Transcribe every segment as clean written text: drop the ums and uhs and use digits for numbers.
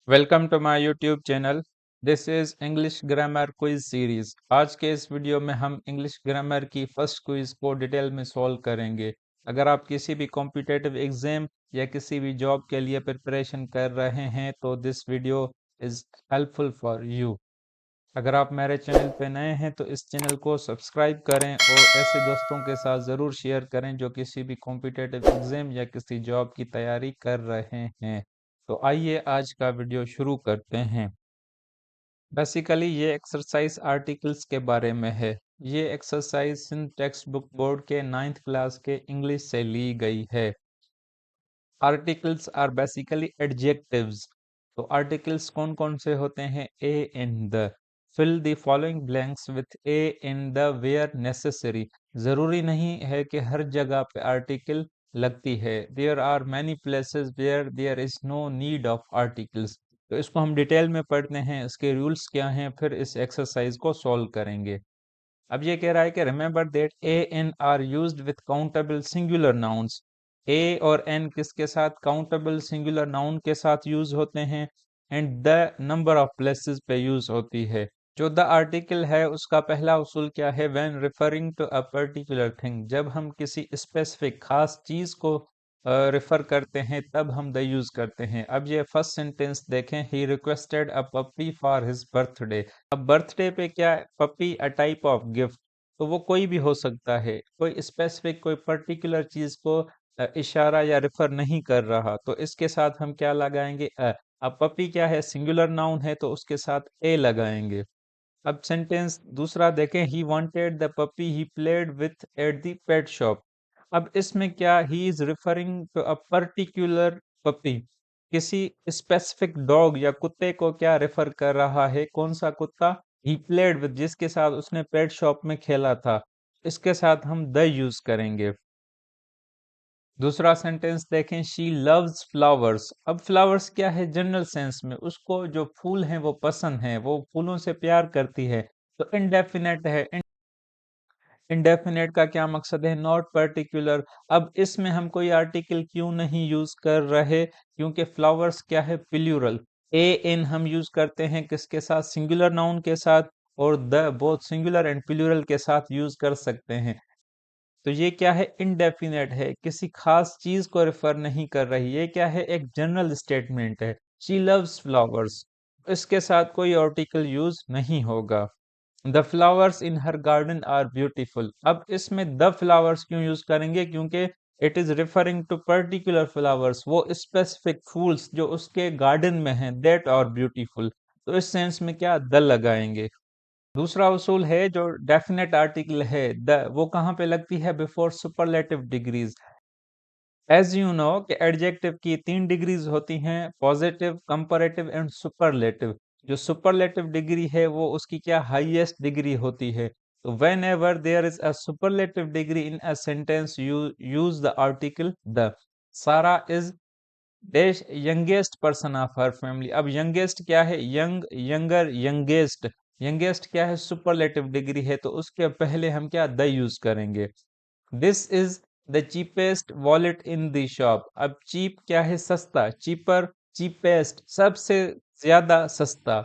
Welcome to my YouTube channel. This is English grammar quiz series. आज के इस video में हम इंग्लिश ग्रामर की फर्स्ट क्विज को डिटेल में सॉल्व करेंगे। अगर आप किसी भी कॉम्पिटिटिव एग्जाम या किसी भी जॉब के लिए प्रिपरेशन कर रहे हैं तो this video is helpful for you. अगर आप मेरे चैनल पे नए हैं तो इस चैनल को सब्सक्राइब करें और ऐसे दोस्तों के साथ ज़रूर शेयर करें जो किसी भी कॉम्पिटिटिव एग्जाम या किसी जॉब की तैयारी कर रहे हैं। तो आइए आज का वीडियो शुरू करते हैं। बेसिकली ये एक्सरसाइज आर्टिकल्स के बारे में है। ये exercise in text book board के 9th क्लास के इंग्लिश से ली गई है। Articles are basically adjectives. तो आर्टिकल्स कौन कौन से होते हैं? A an the. Fill the following blanks with a an the where necessary. जरूरी नहीं है कि हर जगह पे आर्टिकल लगती है। There are many places where there is no need of articles. तो इसको हम डिटेल में पढ़ते हैं, इसके रूल्स क्या हैं, फिर इस एक्सरसाइज को सॉल्व करेंगे। अब ये कह रहा है कि remember that a an are used with countable singular nouns. A और एन किसके साथ? काउंटेबल सिंगुलर नाउन के साथ यूज होते हैं and the number of places पे यूज होती है। जो द आर्टिकल है उसका पहला उसूल क्या है? When referring to a particular thing, जब हम किसी स्पेसिफिक खास चीज को रेफर करते हैं तब हम द यूज करते हैं। अब ये फर्स्ट सेंटेंस देखें, he requested a puppy for his birthday. अब बर्थडे पे क्या है? Puppy a type of gift. तो वो कोई भी हो सकता है, कोई स्पेसिफिक कोई पर्टिकुलर चीज को इशारा या रेफर नहीं कर रहा, तो इसके साथ हम क्या लगाएंगे? अब पपी क्या है? सिंगुलर नाउन है तो उसके साथ ए लगाएंगे। अब सेंटेंस दूसरा देखें, he wanted the puppy he played with at the pet shop. अब इसमें क्या, he is referring to a particular puppy, किसी स्पेसिफिक डॉग या कुत्ते को क्या रेफर कर रहा है? कौन सा कुत्ता? ही प्लेड विद, जिसके साथ उसने पेट शॉप में खेला था। इसके साथ हम द यूज करेंगे। दूसरा सेंटेंस देखें, शी लव्स फ्लावर्स। अब फ्लावर्स क्या है? जनरल सेंस में उसको जो फूल हैं वो पसंद है, वो फूलों से प्यार करती है। तो इनडेफिनेट है। इनडेफिनेट का क्या मकसद है? Not particular. अब इसमें हम कोई आर्टिकल क्यों नहीं यूज कर रहे? क्योंकि फ्लावर्स क्या है? प्लूरल। ए इन हम यूज करते हैं किसके साथ? सिंगुलर नाउन के साथ। और the both singular and plural के साथ यूज कर सकते हैं। तो ये क्या है? इनडेफिनेट है, किसी खास चीज को रेफर नहीं कर रही। ये क्या है? एक जनरल स्टेटमेंट है। शी लव्स फ्लावर्स, इसके साथ कोई आर्टिकल यूज नहीं होगा। The flowers in her garden are beautiful. अब इसमें द फ्लावर्स क्यों यूज करेंगे? क्योंकि it is referring to particular flowers, वो स्पेसिफिक फूल्स जो उसके गार्डन में हैं, दैट आर ब्यूटीफुल। तो इस सेंस में क्या द लगाएंगे। दूसरा उसूल है जो डेफिनेट आर्टिकल है द, वो कहाँ पे लगती है? Before superlative degrees. As you know कि एडजेक्टिव की 3 डिग्रीज होती हैं, पॉजिटिव, कंपैरेटिव एंड सुपरलेटिव। जो सुपरलेटिव डिग्री है वो उसकी क्या? हाईएस्ट डिग्री होती है। तो whenever there is a superlative degree in a sentence you use the article the. Sarah is dash youngest person of her family. अब youngest क्या है? Young, younger, youngest. यंगेस्ट क्या है? सुपरलेटिव डिग्री है, तो उसके पहले हम क्या? द यूज करेंगे। This is the cheapest wallet in the shop. अब चीप क्या है? सस्ता। चीपर, चीपेस्ट, सबसे ज्यादा सस्ता।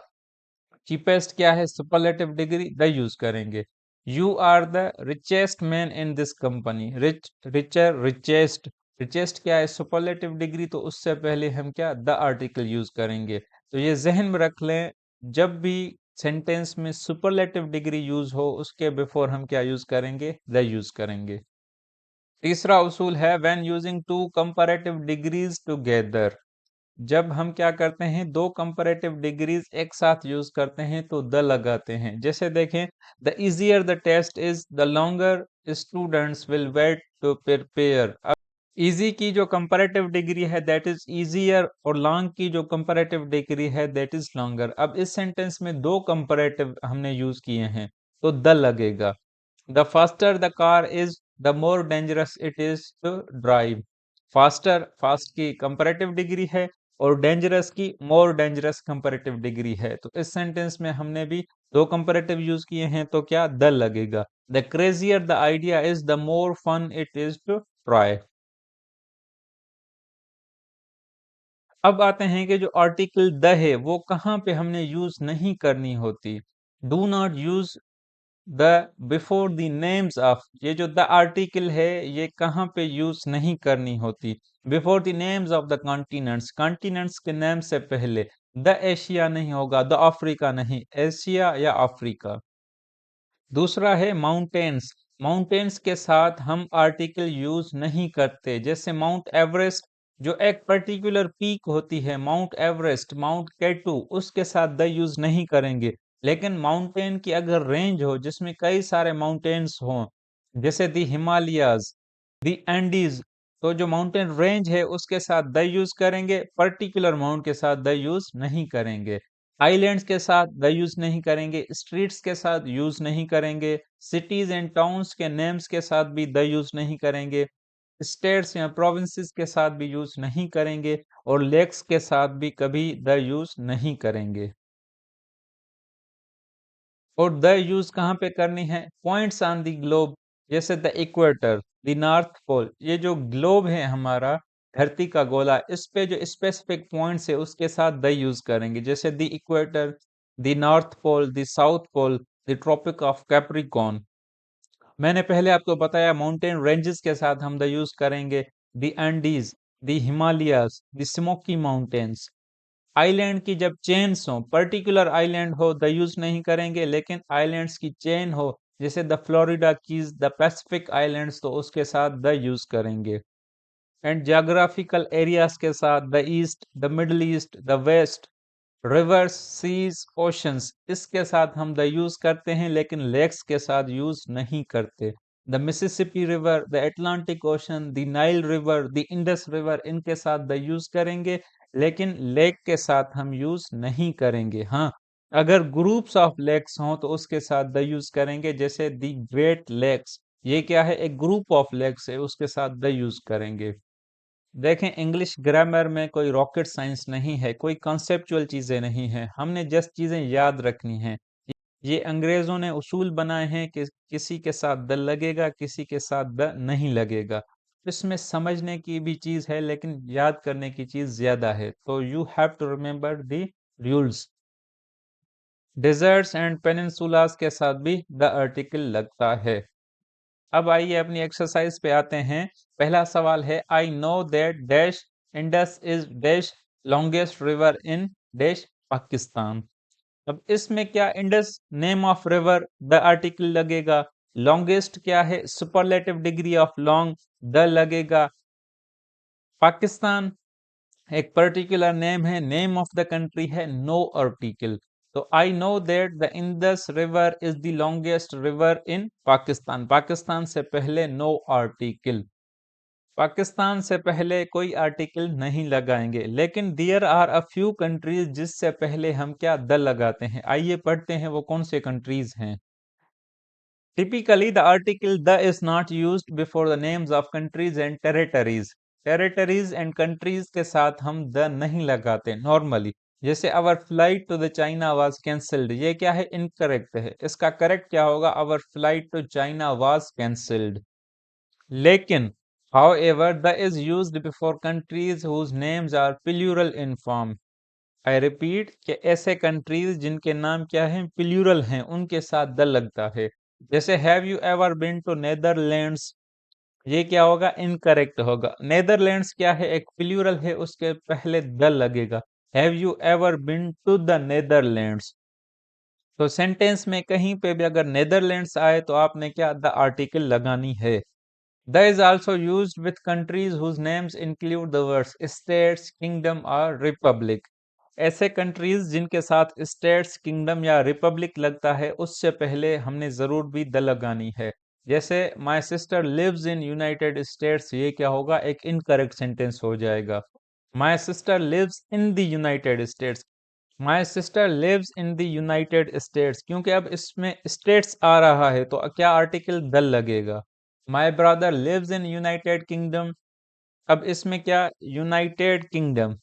चीपेस्ट क्या है? सुपरलेटिव डिग्री, द यूज करेंगे। You are the richest man in this company. Rich, richer, richest. Richest क्या है? सुपरलेटिव डिग्री, तो उससे पहले हम क्या? द आर्टिकल यूज करेंगे। तो ये जहन में रख लें, जब भी सेंटेंस में सुपरलेटिव डिग्री यूज हो उसके बिफोर हम क्या यूज करेंगे? द यूज करेंगे। तीसरा उसूल है when using two comparative degrees together. जब हम क्या करते हैं? दो कंपैरेटिव डिग्रीज एक साथ यूज करते हैं तो द लगाते हैं। जैसे देखें, the easier the test is the longer students will wait to prepare. अब इजी की जो कंपैरेटिव डिग्री है दैट इज इजियर, और लॉन्ग की जो कंपैरेटिव डिग्री है दैट इज लॉन्गर। अब इस सेंटेंस में दो कंपैरेटिव हमने यूज किए हैं तो द लगेगा। The faster the car is the more dangerous it is to drive. Faster, fast की कंपैरेटिव डिग्री है और डेंजरस की मोर डेंजरस कंपैरेटिव डिग्री है। तो इस सेंटेंस में हमने भी दो कंपैरेटिव यूज किए हैं तो क्या? द लगेगा। The crazier the idea is the more fun it is to try. अब आते हैं कि जो आर्टिकल द है वो कहाँ पे हमने यूज नहीं करनी होती। Do not use the before the names of, ये जो द आर्टिकल है ये कहाँ पे यूज नहीं करनी होती। Before the names of the continents, continents के नाम से पहले। द एशिया नहीं होगा, द अफ्रीका नहीं, एशिया या अफ्रीका। दूसरा है माउंटेन्स, माउंटेन्स के साथ हम आर्टिकल यूज नहीं करते। जैसे माउंट एवरेस्ट, जो एक पर्टिकुलर पीक होती है, माउंट एवरेस्ट, माउंट केटू, उसके साथ द यूज नहीं करेंगे। लेकिन माउंटेन की अगर रेंज हो जिसमें कई सारे माउंटेन्स हों, जैसे दी हिमालयाज, दी एंडीज, तो जो माउंटेन रेंज है उसके साथ द यूज करेंगे, पर्टिकुलर माउंट के साथ द यूज नहीं करेंगे। आइलैंड्स के साथ द यूज नहीं करेंगे, स्ट्रीट्स के साथ यूज नहीं करेंगे, सिटीज एंड टाउन्स के नेम्स के साथ भी द यूज नहीं करेंगे, स्टेट्स या प्रोविंसेस के साथ भी यूज नहीं करेंगे, और लेक्स के साथ भी कभी द यूज नहीं करेंगे। और द यूज कहाँ पे करनी है? पॉइंट्स ऑन द ग्लोब, जैसे the equator, the north pole, ये जो ग्लोब है हमारा, धरती का गोला, इस पे जो स्पेसिफिक पॉइंट्स है उसके साथ द यूज करेंगे। जैसे the equator, the north pole, the south pole, the tropic of Capricorn. मैंने पहले आपको बताया माउंटेन रेंजेस के साथ हम द यूज करेंगे, the Andes, the Himalayas, the Smoky Mountains. Island की जब चेन्स हो, पर्टिकुलर आइलैंड हो, द यूज नहीं करेंगे, लेकिन आइलैंड्स की चेन हो, जैसे the Florida Keys, the Pacific islands, तो उसके साथ द यूज करेंगे। एंड ज्योग्राफिकल एरियाज के साथ the East, the Middle East, the West, rivers, seas, oceans, इसके साथ हम द यूज करते हैं, लेकिन लेक्स के साथ यूज नहीं करते। The Mississippi river, the Atlantic ocean, the Nile river, the Indus river, इनके साथ द यूज करेंगे, लेकिन लेक के साथ हम यूज नहीं करेंगे। हाँ, अगर ग्रुप्स ऑफ लेक्स हों तो उसके साथ द यूज करेंगे, जैसे द ग्रेट लेक्स, ये क्या है? एक ग्रुप ऑफ लेक्स है, उसके साथ द यूज करेंगे। देखें, इंग्लिश ग्रामर में कोई रॉकेट साइंस नहीं है, कोई कॉन्सेप्चुअल चीजें नहीं है, हमने जस्ट चीजें याद रखनी हैं। ये अंग्रेजों ने उसूल बनाए हैं कि किसी के साथ द लगेगा, किसी के साथ द नहीं लगेगा। इसमें समझने की भी चीज है, लेकिन याद करने की चीज ज्यादा है, तो you have to remember the rules. Deserts and peninsulas के साथ भी द आर्टिकल लगता है। अब आइए अपनी एक्सरसाइज पे आते हैं। पहला सवाल है, I know that dash Indus is dash longest river in dash Pakistan. अब इसमें क्या, Indus name of river, the article लगेगा। लॉन्गेस्ट क्या है? Superlative degree of long, the लगेगा। पाकिस्तान एक पर्टिकुलर नेम है, नेम ऑफ द कंट्री है, नो आर्टिकल। तो I know that the Indus river is the longest river in Pakistan, Pakistan से पहले नो आर्टिकल। पाकिस्तान से पहले कोई आर्टिकल नहीं लगाएंगे, लेकिन there are a few countries जिससे पहले हम क्या, द लगाते हैं। आइए पढ़ते हैं वो कौन से कंट्रीज हैं। Typically, the article the is not used before the names of countries and territories. Territories and countries के साथ हम the नहीं लगाते normally। जैसे our flight to the China was cancelled, ये क्या है? Incorrect है। इसका correct क्या होगा? Our flight to China was cancelled। लेकिन however, the is used before countries whose names are plural in form। I repeat कि ऐसे कंट्रीज जिनके नाम क्या हैं, प्लूरल हैं, उनके साथ द लगता है। जैसे have you ever been to Netherlands, ये क्या होगा? इनकरेक्ट होगा। नेदरलैंड्स क्या है? एक प्लूरल है, उसके पहले द लगेगा। Have you ever been to the Netherlands. तो सेंटेंस में कहीं पे भी अगर नेदरलैंड्स आए तो आपने क्या, द आर्टिकल लगानी है। The is also used with countries whose names include the words states, kingdom और रिपब्लिक। ऐसे कंट्रीज जिनके साथ स्टेट्स, किंगडम या रिपब्लिक लगता है, उससे पहले हमने जरूर भी द लगानी है। जैसे my sister lives in United States, ये क्या होगा? एक इनकरेक्ट सेंटेंस हो जाएगा। My sister lives in the United States, my sister lives in the United States, क्योंकि अब इसमें स्टेट्स आ रहा है तो क्या आर्टिकल द लगेगा। My brother lives in United Kingdom, अब इसमें क्या, यूनाइटेड किंगडम,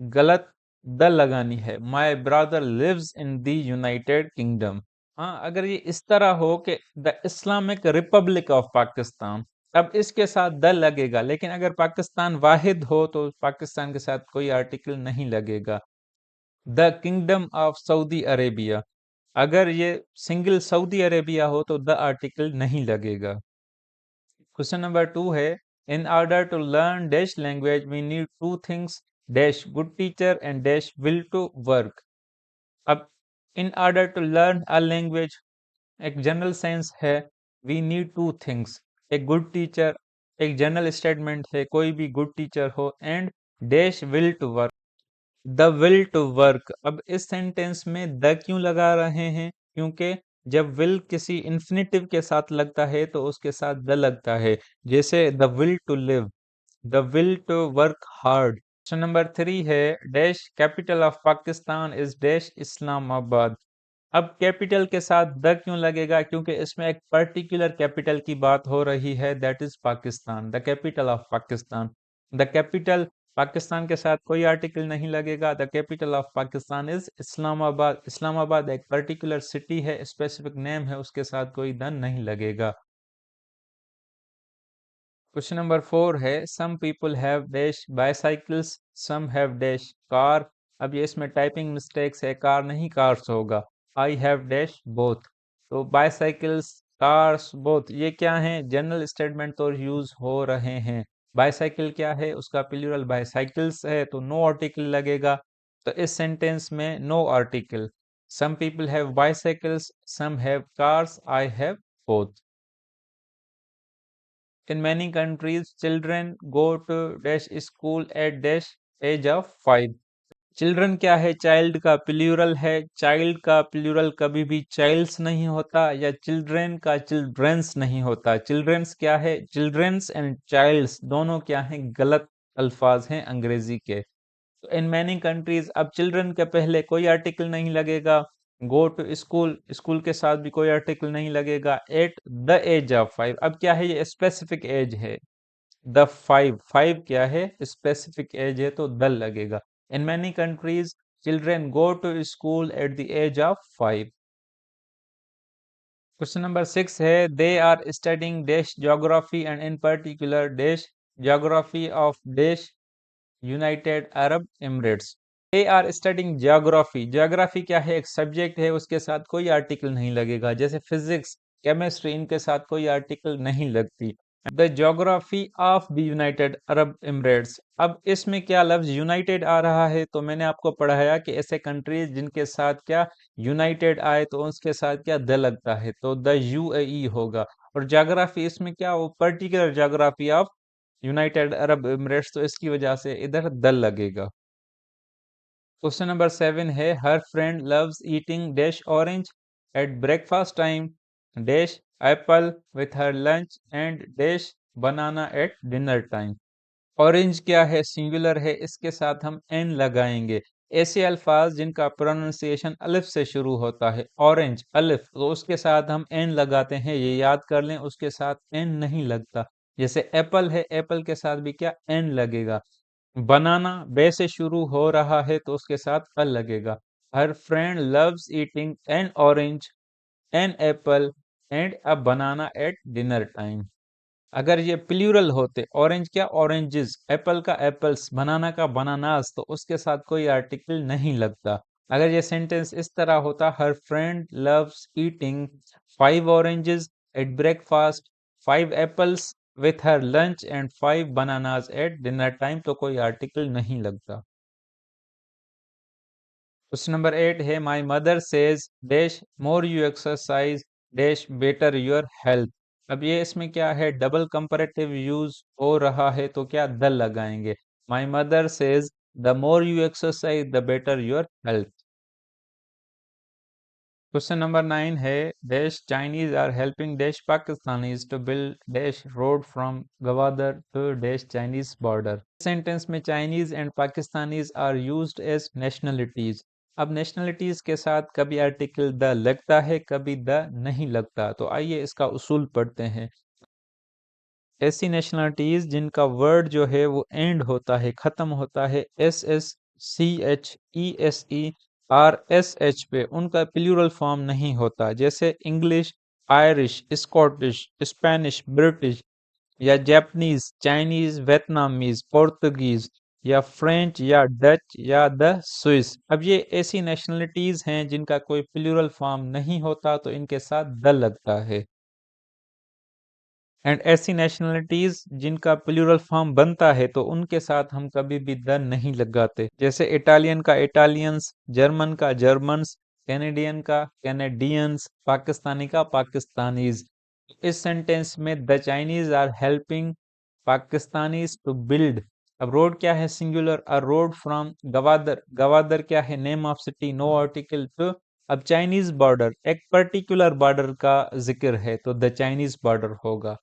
गलत, द लगानी है। My brother lives in the United Kingdom. हाँ, अगर ये इस तरह हो कि the Islamic Republic of Pakistan, अब इसके साथ द लगेगा, लेकिन अगर पाकिस्तान वाहिद हो तो पाकिस्तान के साथ कोई आर्टिकल नहीं लगेगा। The kingdom of Saudi Arabia, अगर ये सिंगल सऊदी अरेबिया हो तो द आर्टिकल नहीं लगेगा। क्वेश्चन नंबर 2 है, in order to learn dash language we need two things dash good teacher and dash will to work. अब in order to learn a language एक general sense है, we need two things, एक good teacher, एक general statement है, कोई भी good teacher हो, and dash will to work, the will to work. अब इस सेंटेंस में द क्यों लगा रहे हैं? क्योंकि जब विल किसी इंफिनिटिव के साथ लगता है तो उसके साथ द लगता है, जैसे the will to live, the will to work hard. Question number 3 है, dash capital of Pakistan is dash Islamabad. अब कैपिटल के साथ द क्यों लगेगा? क्योंकि इसमें एक पर्टिकुलर कैपिटल की बात हो रही है, that is Pakistan, the capital of Pakistan. The capital, Pakistan के साथ कोई आर्टिकल नहीं लगेगा। The capital of Pakistan is Islamabad, Islamabad एक पर्टिकुलर सिटी है, स्पेसिफिक नेम है, उसके साथ कोई द नहीं लगेगा। क्वेश्चन नंबर 4 है, some people have dash bicycles, some have dash car. अब ये इसमें टाइपिंग मिस्टेक्स है, कार नहीं कार्स होगा। आई हैव डैश बोथ, तो बाइसाइकिल्स कार्स बोथ ये क्या है? जनरल स्टेटमेंट तो यूज हो रहे हैं। बाइसाइकिल क्या है? उसका प्लूरल बाइसाइकिल्स है, तो नो आर्टिकल लगेगा। तो इस सेंटेंस में no article. Some people have bicycles, some have cars, I have both. In many countries, children go to dash school at dash age of 5. Children क्या है? चाइल्ड का plural है। चाइल्ड का plural कभी भी चाइल्ड्स नहीं होता, या चिल्ड्रेन का चिल्ड्रेंस नहीं होता। चिल्ड्रेंस क्या है? चिल्ड्रेंस एंड चाइल्ड्स दोनों क्या हैं? गलत अल्फाज हैं अंग्रेजी के। तो इन मैनी कंट्रीज, अब चिल्ड्रन के पहले कोई आर्टिकल नहीं लगेगा। गो टू स्कूल, स्कूल के साथ भी कोई आर्टिकल नहीं लगेगा। एट द एज ऑफ 5, अब क्या है? ये स्पेसिफिक एज है। द 5, 5 क्या है? स्पेसिफिक एज है, तो द लगेगा। In many countries children go to school at the age of 5। Question number 6 है, they are studying dash geography and in particular dash geography of dash United Arab Emirates. They are studying geography, geography क्या है? एक subject है, उसके साथ कोई article नहीं लगेगा, जैसे फिजिक्स, केमिस्ट्री, इनके साथ कोई आर्टिकल नहीं लगती। The geography of the United Arab Emirates, अब इसमें क्या लफ्ज यूनाइटेड आ रहा है? तो मैंने आपको पढ़ाया कि ऐसे कंट्रीज जिनके साथ क्या यूनाइटेड आए तो उसके साथ क्या द लगता है, तो द यूएई होगा। और ज्योग्राफी इसमें क्या, वो particular geography of United Arab Emirates, तो इसकी वजह से इधर द लगेगा। क्वेश्चन नंबर 7 है, her friend loves eating dash orange at breakfast time dash apple with her lunch and dash banana at dinner time. Orange क्या है? सिंगुलर है, इसके साथ हम एन लगाएंगे। ऐसे अल्फाज जिनका प्रोनाउंसिएशन अलिफ से शुरू होता है, ऑरेंज अलिफ, तो उसके साथ हम एन लगाते हैं, ये याद कर लें, उसके साथ एन नहीं लगता। जैसे एप्पल है, एप्पल के साथ भी क्या एन लगेगा। बनाना बे से शुरू हो रहा है तो उसके साथ अल लगेगा। Her friend loves eating an orange, an apple and a banana at dinner time. अगर ये प्लूरल होते, ऑरेंज क्या ऑरेंजेस, एप्पल का एप्पल्स, बनाना का बनानास, तो उसके साथ कोई आर्टिकल नहीं लगता। अगर ये सेंटेंस इस तरह होता, her friend loves eating 5 oranges at breakfast, 5 apples with her lunch and 5 bananas at dinner time, तो कोई आर्टिकल नहीं लगता। क्वेश्चन नंबर 8 है, my mother says dash more you exercise dash better your health. अब ये इसमें क्या है? डबल कंपैरेटिव यूज हो रहा है, तो क्या द लगाएंगे। My mother says the more you exercise the better your health. Question number 9 है, dash Chinese are helping dash Pakistanis to build dash road from Gwadar to dash Chinese border. Sentence में Chinese and Pakistanis are used as nationalities. अब nationalities के साथ कभी article the लगता है, कभी the नहीं लगता, तो आइए इसका उसूल पढ़ते हैं। ऐसी नेशनलिटीज जिनका वर्ड जो है वो एंड होता है, खत्म होता है S S C H E S E R S H पे, उनका प्लूरल फॉर्म नहीं होता, जैसे English, Irish, Scottish, Spanish, British, या जापानीज, चाइनीज, वियतनामीज, पोर्तुगीज या फ्रेंच या डच या द स्विस। अब ये ऐसी नेशनलिटीज हैं जिनका कोई प्लूरल फॉर्म नहीं होता तो इनके साथ द लगता है। एंड ऐसी नेशनलिटीज जिनका प्लूरल फॉर्म बनता है तो उनके साथ हम कभी भी द नहीं लगाते, जैसे इटालियन का इटालियंस, जर्मन का जर्मन्स, कैनेडियन का कैनेडियंस, पाकिस्तानी का पाकिस्तानीज। इस सेंटेंस में the Chinese are helping Pakistanis to build. अब रोड क्या है singular, a road from Gwadar, Gwadar क्या है name of city, no article too. अब चाइनीज बॉर्डर एक पर्टिकुलर बॉर्डर का जिक्र है तो द चाइनीज बॉर्डर होगा।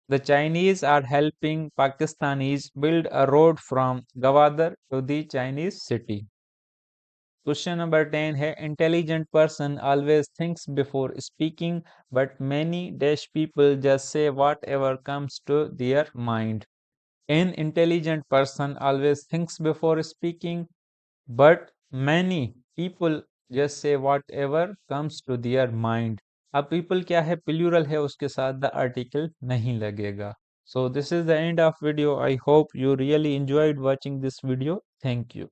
The Chinese are helping Pakistanis build a road from Gwadar to the Chinese city. Question number 10 है intelligent person always thinks before speaking but many dash people just say whatever comes to their mind. An intelligent person always thinks before speaking but many people just say whatever comes to their mind. अब people क्या है plural है उसके साथ the article नहीं लगेगा। So this is the end of video. I hope you really enjoyed watching this video. Thank you.